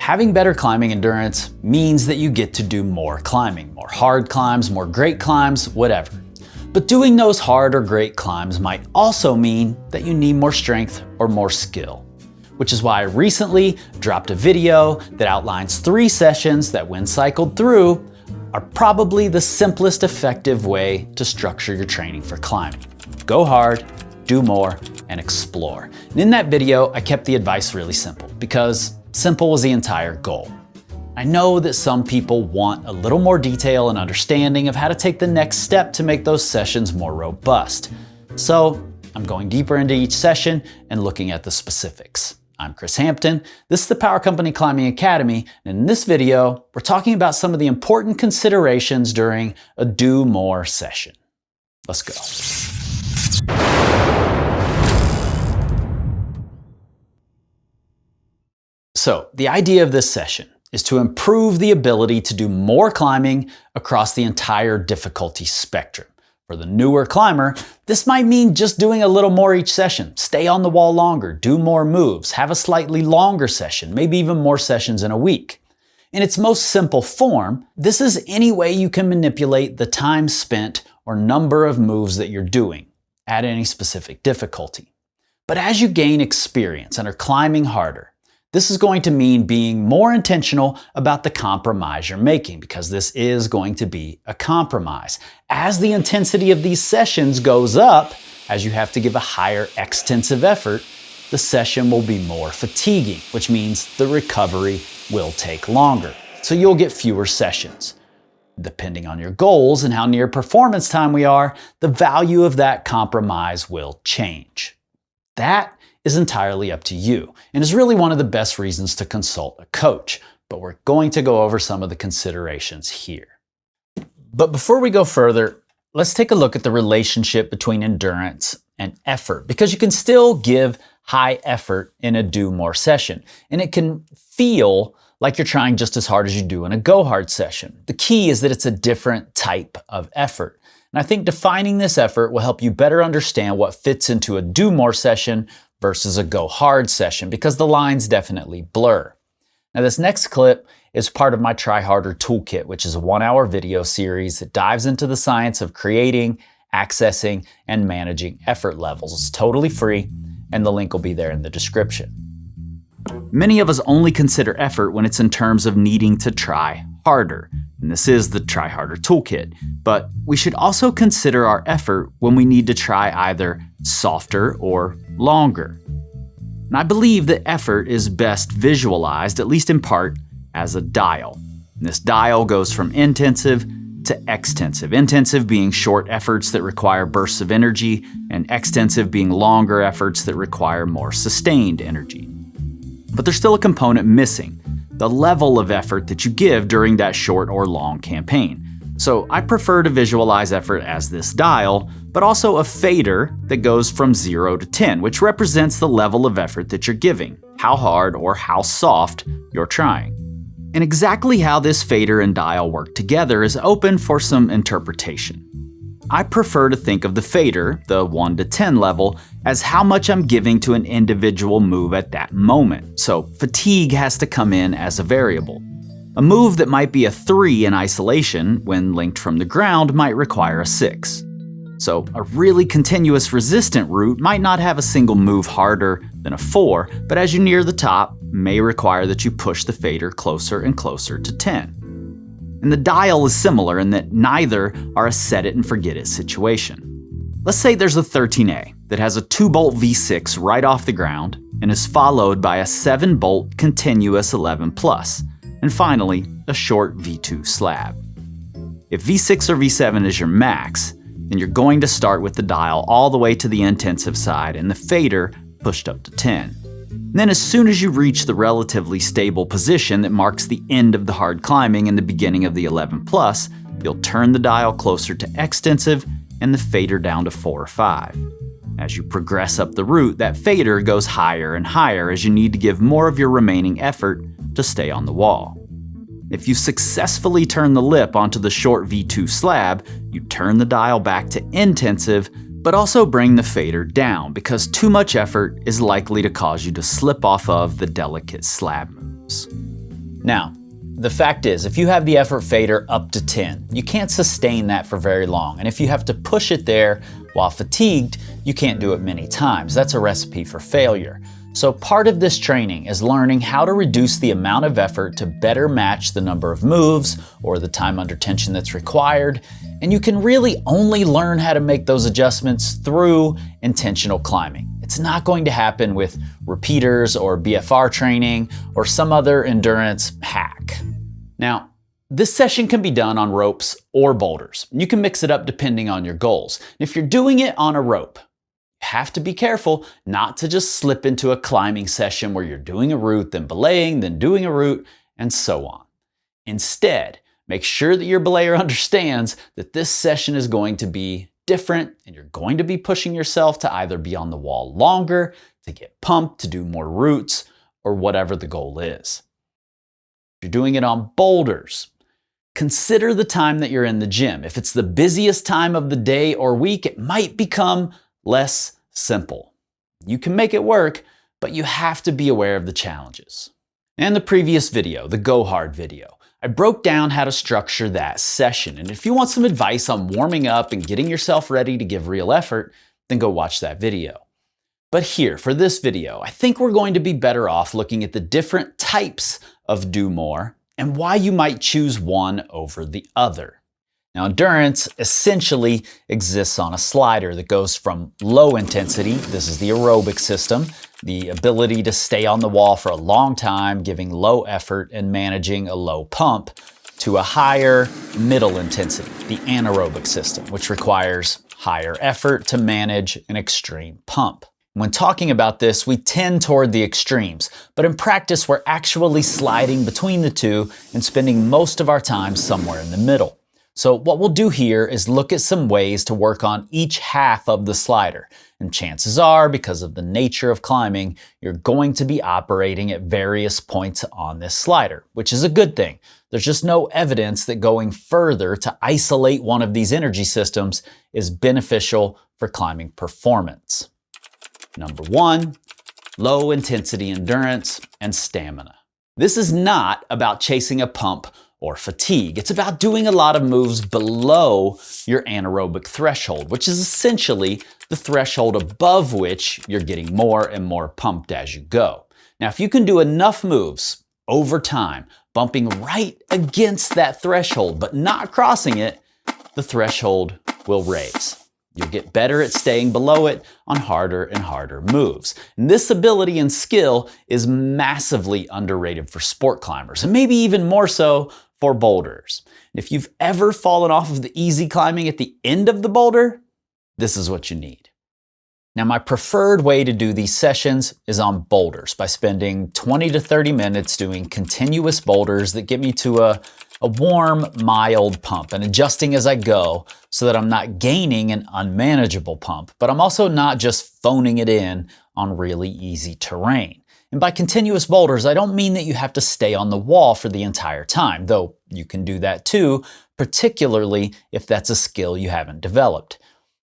Having better climbing endurance means that you get to do more climbing, more hard climbs, more great climbs, whatever. But doing those hard or great climbs might also mean that you need more strength or more skill. Which is why I recently dropped a video that outlines 3 sessions that, when cycled through, are probably the simplest effective way to structure your training for climbing. Go hard, do more, and explore. And in that video, I kept the advice really simple because simple was the entire goal. I know that some people want a little more detail and understanding of how to take the next step to make those sessions more robust. So I'm going deeper into each session and looking at the specifics. I'm Chris Hampton, this is the Power Company Climbing Academy, and in this video, we're talking about some of the important considerations during a do more session. Let's go. So the idea of this session is to improve the ability to do more climbing across the entire difficulty spectrum. For the newer climber, this might mean just doing a little more each session, stay on the wall longer, do more moves, have a slightly longer session, maybe even more sessions in a week. In its most simple form, this is any way you can manipulate the time spent or number of moves that you're doing at any specific difficulty. But as you gain experience and are climbing harder, this is going to mean being more intentional about the compromise you're making, because this is going to be a compromise. As the intensity of these sessions goes up, as you have to give a higher extensive effort, the session will be more fatiguing, which means the recovery will take longer. So you'll get fewer sessions. Depending on your goals and how near performance time we are, the value of that compromise will change. That is entirely up to you, and is really one of the best reasons to consult a coach, but we're going to go over some of the considerations here. But before we go further, let's take a look at the relationship between endurance and effort, because you can still give high effort in a do more session, and it can feel like you're trying just as hard as you do in a go hard session. The key is that it's a different type of effort. And I think defining this effort will help you better understand what fits into a do more session versus a go hard session, because the lines definitely blur. Now, this next clip is part of my Try Harder Toolkit, which is a 1-hour video series that dives into the science of creating, accessing, and managing effort levels. It's totally free, and the link will be there in the description. Many of us only consider effort when it's in terms of needing to try harder, and this is the Try Harder Toolkit, but we should also consider our effort when we need to try either softer or longer. And I believe that effort is best visualized, at least in part, as a dial. And this dial goes from intensive to extensive. Intensive being short efforts that require bursts of energy, and extensive being longer efforts that require more sustained energy. But there's still a component missing: the level of effort that you give during that short or long campaign. So I prefer to visualize effort as this dial, but also a fader that goes from 0 to 10, which represents the level of effort that you're giving, how hard or how soft you're trying. And exactly how this fader and dial work together is open for some interpretation. I prefer to think of the fader, the 1 to 10 level, as how much I'm giving to an individual move at that moment. So fatigue has to come in as a variable. A move that might be a 3 in isolation, when linked from the ground, might require a 6. So a really continuous resistant route might not have a single move harder than a 4, but as you near the top, may require that you push the fader closer and closer to 10. And the dial is similar in that neither are a set it and forget it situation. Let's say there's a 13A that has a 2-bolt V6 right off the ground and is followed by a 7-bolt continuous 11 plus, and finally a short V2 slab. If V6 or V7 is your max, then you're going to start with the dial all the way to the intensive side and the fader pushed up to 10. And then as soon as you reach the relatively stable position that marks the end of the hard climbing and the beginning of the 11 plus, you'll turn the dial closer to extensive and the fader down to 4 or 5. As you progress up the route, that fader goes higher and higher as you need to give more of your remaining effort to stay on the wall. If you successfully turn the lip onto the short V2 slab, you turn the dial back to intensive, but also bring the fader down because too much effort is likely to cause you to slip off of the delicate slab move. moves. Now, the fact is, if you have the effort fader up to 10, you can't sustain that for very long. And if you have to push it there while fatigued, you can't do it many times. That's a recipe for failure. So part of this training is learning how to reduce the amount of effort to better match the number of moves or the time under tension that's required. And you can really only learn how to make those adjustments through intentional climbing. It's not going to happen with repeaters or BFR training or some other endurance hack. Now, this session can be done on ropes or boulders. You can mix it up depending on your goals. If you're doing it on a rope, you have to be careful not to just slip into a climbing session where you're doing a route, then belaying, then doing a route, and so on. Instead, make sure that your belayer understands that this session is going to be different and you're going to be pushing yourself to either be on the wall longer, to get pumped, to do more routes, or whatever the goal is. If you're doing it on boulders, consider the time that you're in the gym. If it's the busiest time of the day or week, it might become less simple. You can make it work, but you have to be aware of the challenges. In the previous video, the Go Hard video, I broke down how to structure that session. And if you want some advice on warming up and getting yourself ready to give real effort, then go watch that video. But here, for this video, I think we're going to be better off looking at the different types of do more and why you might choose one over the other. Now, endurance essentially exists on a slider that goes from low intensity, this is the aerobic system, the ability to stay on the wall for a long time, giving low effort and managing a low pump, to a higher middle intensity, the anaerobic system, which requires higher effort to manage an extreme pump. When talking about this, we tend toward the extremes, but in practice, we're actually sliding between the two and spending most of our time somewhere in the middle. So what we'll do here is look at some ways to work on each half of the slider. And chances are, because of the nature of climbing, you're going to be operating at various points on this slider, which is a good thing. There's just no evidence that going further to isolate one of these energy systems is beneficial for climbing performance. Number one, low intensity endurance and stamina. This is not about chasing a pump or fatigue. It's about doing a lot of moves below your anaerobic threshold, which is essentially the threshold above which you're getting more and more pumped as you go. Now, if you can do enough moves over time, bumping right against that threshold, but not crossing it, the threshold will raise. You'll get better at staying below it on harder and harder moves. And this ability and skill is massively underrated for sport climbers, and maybe even more so for boulders. And if you've ever fallen off of the easy climbing at the end of the boulder, this is what you need. Now, my preferred way to do these sessions is on boulders by spending 20 to 30 minutes doing continuous boulders that get me to a warm, mild pump and adjusting as I go so that I'm not gaining an unmanageable pump, but I'm also not just phoning it in on really easy terrain. And by continuous boulders, I don't mean that you have to stay on the wall for the entire time, though you can do that too, particularly if that's a skill you haven't developed.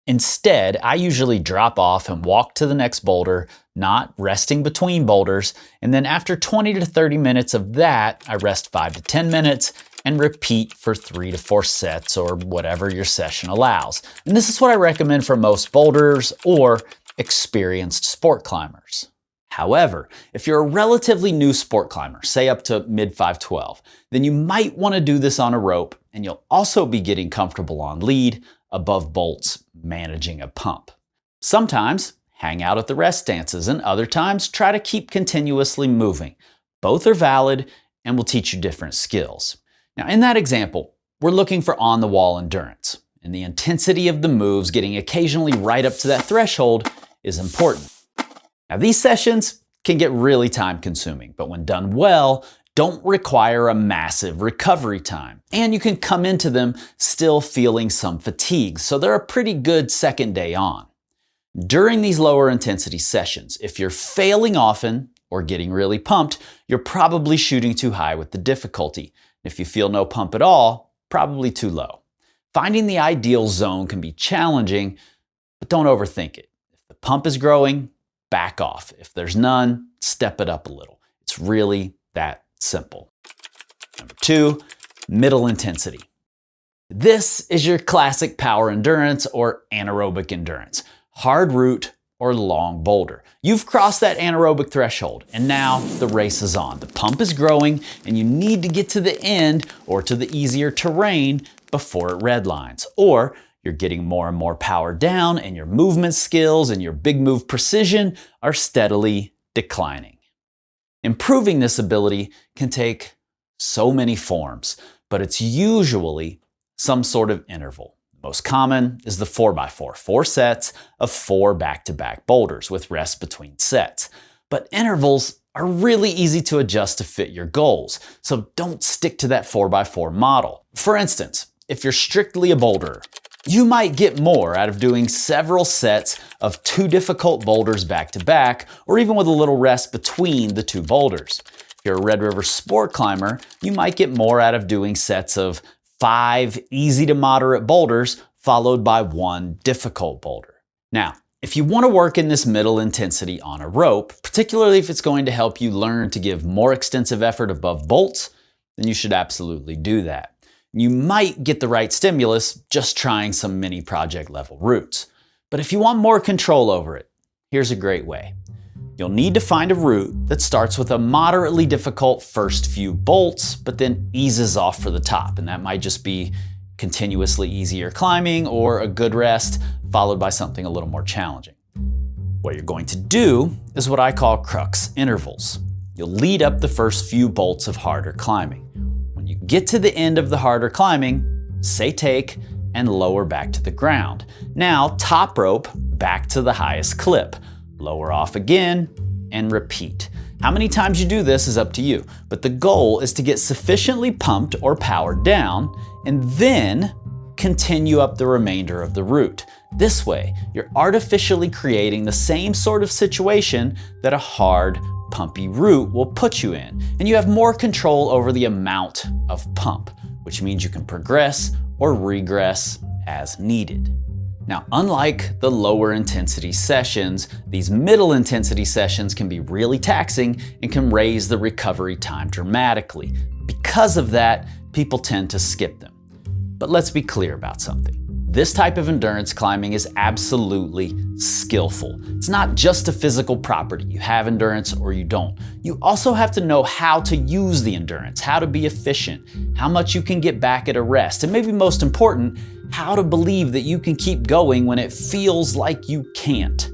Instead, I usually drop off and walk to the next boulder, not resting between boulders, and then after 20 to 30 minutes of that, I rest 5 to 10 minutes and repeat for 3 to 4 sets or whatever your session allows. And this is what I recommend for most boulders or experienced sport climbers. However, if you're a relatively new sport climber, say up to mid 512, then you might want to do this on a rope, and you'll also be getting comfortable on lead, above bolts, managing a pump. Sometimes hang out at the rest stances, and other times try to keep continuously moving. Both are valid and will teach you different skills. Now, in that example, we're looking for on-the-wall endurance, and the intensity of the moves getting occasionally right up to that threshold is important. Now, these sessions can get really time-consuming, but when done well, don't require a massive recovery time. And you can come into them still feeling some fatigue, so they're a pretty good second day on. During these lower intensity sessions, if you're failing often or getting really pumped, you're probably shooting too high with the difficulty. If you feel no pump at all, probably too low. Finding the ideal zone can be challenging, but don't overthink it. If the pump is growing, back off. If there's none, step it up a little. It's really that Simple. Number 2, middle intensity. This is your classic power endurance or anaerobic endurance. Hard route or long boulder. You've crossed that anaerobic threshold and now the race is on. The pump is growing and you need to get to the end or to the easier terrain before it redlines. Or you're getting more and more power down and your movement skills and your big move precision are steadily declining. Improving this ability can take so many forms, but it's usually some sort of interval. Most common is the 4x4, 4 sets of 4 back-to-back boulders with rest between sets. But intervals are really easy to adjust to fit your goals, so don't stick to that 4x4 model. For instance, if you're strictly a boulderer, you might get more out of doing several sets of 2 difficult boulders back-to-back, or even with a little rest between the 2 boulders. If you're a Red River sport climber, you might get more out of doing sets of 5 easy to moderate boulders followed by 1 difficult boulder. Now, if you want to work in this middle intensity on a rope, particularly if it's going to help you learn to give more extensive effort above bolts, then you should absolutely do that. You might get the right stimulus just trying some mini project level routes. But if you want more control over it, here's a great way. You'll need to find a route that starts with a moderately difficult first few bolts, but then eases off for the top. And that might just be continuously easier climbing or a good rest, followed by something a little more challenging. What you're going to do is what I call crux intervals. You'll lead up the first few bolts of harder climbing. When you get to the end of the harder climbing, say take and lower back to the ground. Now top rope back to the highest clip. Lower off again, and repeat. How many times you do this is up to you, but the goal is to get sufficiently pumped or powered down, and then continue up the remainder of the route. This way, you're artificially creating the same sort of situation that a hard, pumpy route will put you in, and you have more control over the amount of pump, which means you can progress or regress as needed. Now, unlike the lower intensity sessions, these middle intensity sessions can be really taxing and can raise the recovery time dramatically. Because of that, people tend to skip them. But let's be clear about something. This type of endurance climbing is absolutely skillful. It's not just a physical property. You have endurance or you don't. You also have to know how to use the endurance, how to be efficient, how much you can get back at a rest, and maybe most important, how to believe that you can keep going when it feels like you can't.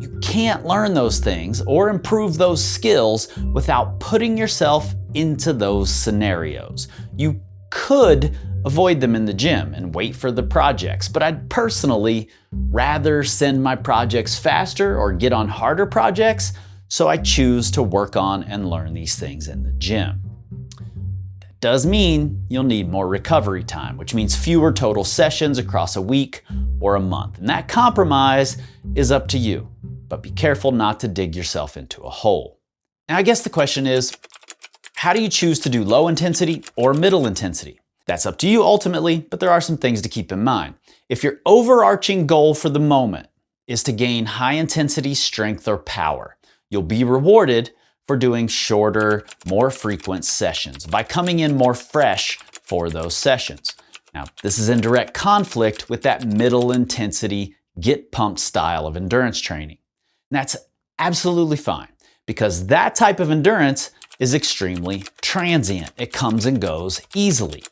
You can't learn those things or improve those skills without putting yourself into those scenarios. You could avoid them in the gym and wait for the projects, but I'd personally rather send my projects faster or get on harder projects, so I choose to work on and learn these things in the gym. That does mean you'll need more recovery time, which means fewer total sessions across a week or a month, and that compromise is up to you, but be careful not to dig yourself into a hole. Now, I guess the question is, how do you choose to do low intensity or middle intensity? That's up to you ultimately, but there are some things to keep in mind. If your overarching goal for the moment is to gain high intensity strength or power, you'll be rewarded for doing shorter, more frequent sessions by coming in more fresh for those sessions. Now, this is in direct conflict with that middle intensity, get pumped style of endurance training. And that's absolutely fine because that type of endurance is extremely transient. It comes and goes easily.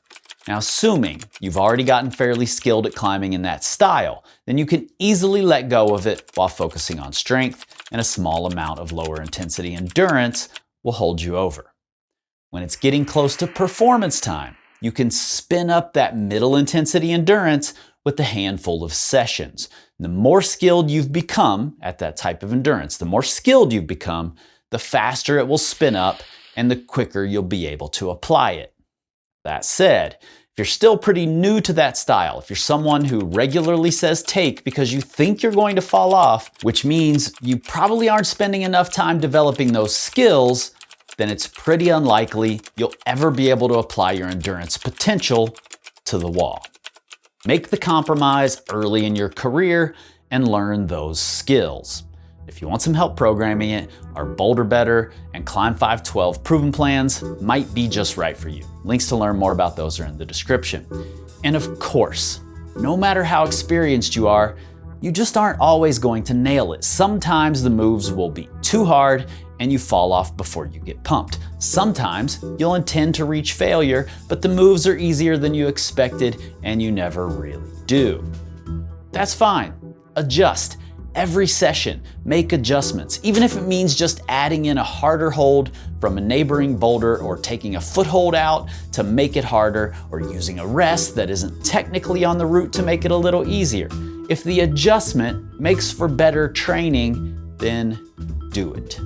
Now, assuming you've already gotten fairly skilled at climbing in that style, then you can easily let go of it while focusing on strength, and a small amount of lower intensity endurance will hold you over. When it's getting close to performance time, you can spin up that middle intensity endurance with a handful of sessions. The more skilled you've become at that type of endurance, the more skilled you've become, the faster it will spin up and the quicker you'll be able to apply it. That said, if you're still pretty new to that style, if you're someone who regularly says take because you think you're going to fall off, which means you probably aren't spending enough time developing those skills, then it's pretty unlikely you'll ever be able to apply your endurance potential to the wall. Make the compromise early in your career and learn those skills. If you want some help programming it, our Boulder Better and Climb 512 proven plans might be just right for you. Links to learn more about those are in the description. And of course, no matter how experienced you are, you just aren't always going to nail it. Sometimes the moves will be too hard and you fall off before you get pumped. Sometimes you'll intend to reach failure, but the moves are easier than you expected and you never really do. That's fine. Adjust. Every session, make adjustments, even if it means just adding in a harder hold from a neighboring boulder or taking a foothold out to make it harder or using a rest that isn't technically on the route to make it a little easier. If the adjustment makes for better training, then do it.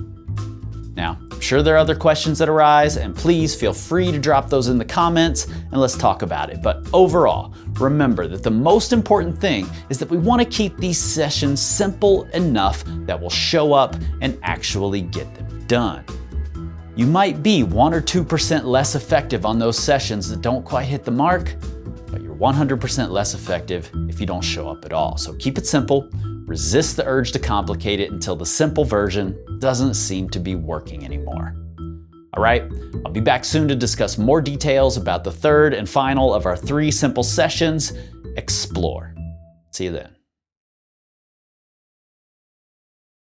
Now, I'm sure there are other questions that arise, and please feel free to drop those in the comments and let's talk about it. But overall, remember that the most important thing is that we want to keep these sessions simple enough that we'll show up and actually get them done. You might be 1 or 2% less effective on those sessions that don't quite hit the mark, but you're 100% less effective if you don't show up at all. So keep it simple. Resist the urge to complicate it until the simple version doesn't seem to be working anymore. All right, I'll be back soon to discuss more details about the third and final of our 3 simple sessions. Explore. See you then.